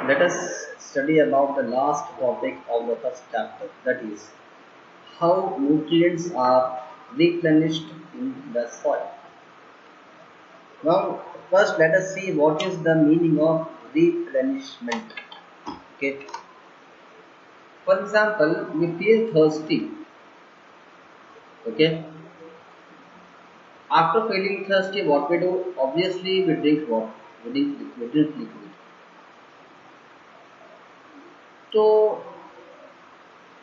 Let us study about the last topic of the first chapter, that is how nutrients are replenished in the soil. Now, first let us see what is the meaning of replenishment. Okay. For example, we feel thirsty. Okay. After feeling thirsty, what we do? Obviously, we drink water. We drink liquid. So,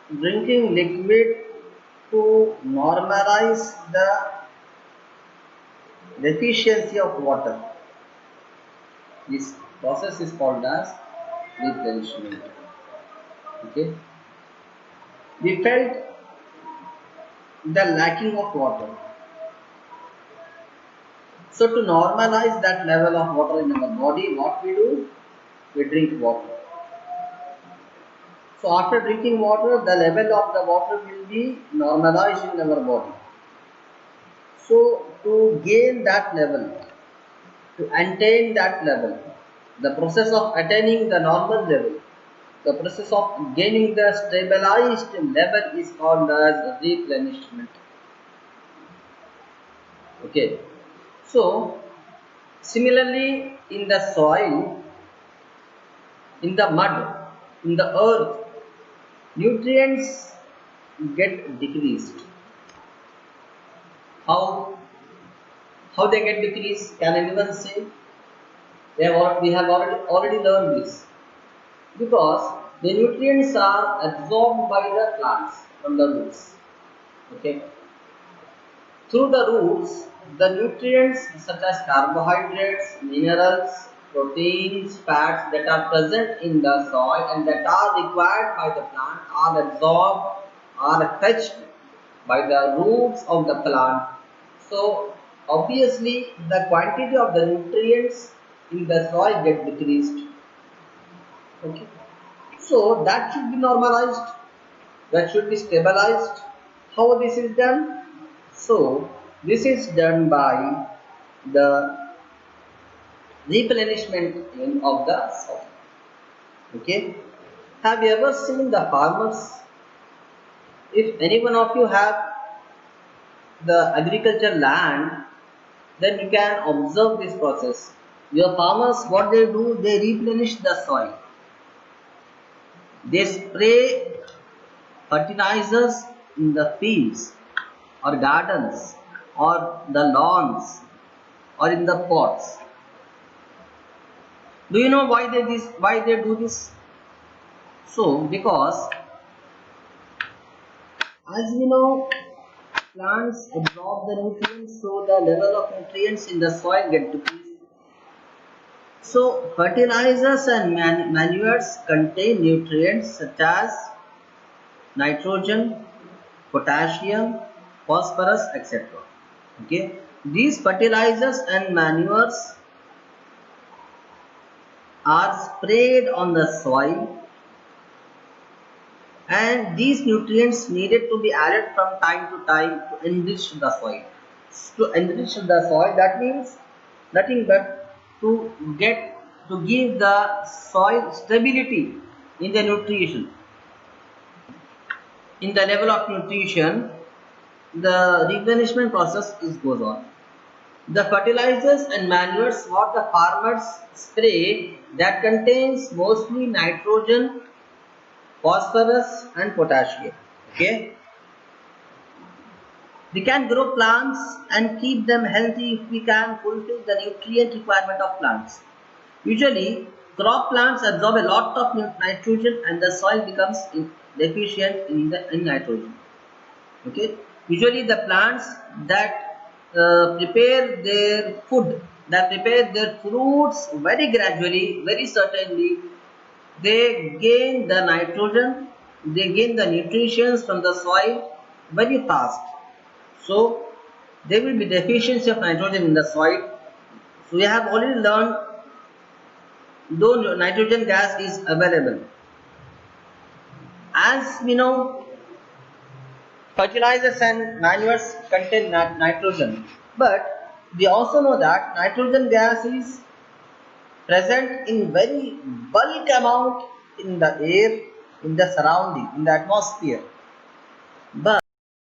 drinking liquid to normalize the deficiency of water. This process is called as replenishment. Okay. We felt the lacking of water. So to normalize that level of water in our body, what we do? We drink water. So after drinking water, the level of the water will be normalized in our body. So to gain that level, to attain that level, the process of attaining the normal level, the process of gaining the stabilized level is called as replenishment. Okay. So similarly, in the soil, in the mud, in the earth, nutrients get decreased. How they get decreased? Can anyone say? We have already learned this because the nutrients are absorbed by the plants from the roots. Okay. Through the roots, the nutrients such as carbohydrates, minerals, proteins, fats that are present in the soil and that are required by the plant are absorbed, are fetched by the roots of the plant. So obviously the quantity of the nutrients in the soil get decreased. Okay. So that should be normalized, that should be stabilized. How this is done? So this is done by the replenishment of the soil. Okay. Have you ever seen the farmers? If any one of you have the agriculture land, then you can observe this process. Your farmers, what they do, they replenish the soil. They spray fertilizers in the fields or gardens or the lawns or in the pots. Do you know why they do this? So because as we know, plants absorb the nutrients, so the level of nutrients in the soil get decreased. So fertilizers and manures contain nutrients such as nitrogen, potassium, phosphorus, etc. Okay, these fertilizers and manures are sprayed on the soil, and these nutrients needed to be added from time to time to enrich the soil. To enrich the soil, that means nothing but to give the soil stability in the nutrition, in the level of nutrition. The replenishment process goes on. The fertilizers and manures what the farmers spray, that contains mostly nitrogen, phosphorus and potassium. Okay. We can grow plants and keep them healthy if we can fulfill the nutrient requirement of plants. Usually, crop plants absorb a lot of nitrogen and the soil becomes deficient in nitrogen. Okay. Usually, the plants that prepare their food, that prepare their fruits very gradually, very certainly, they gain the nitrogen, they gain the nutrients from the soil very fast. So there will be deficiency of nitrogen in the soil. So we have already learned, though nitrogen gas is available, as we know, fertilizers and manures contain nitrogen, but we also know that nitrogen gas is present in very bulk amount in the air, in the surrounding, in the atmosphere.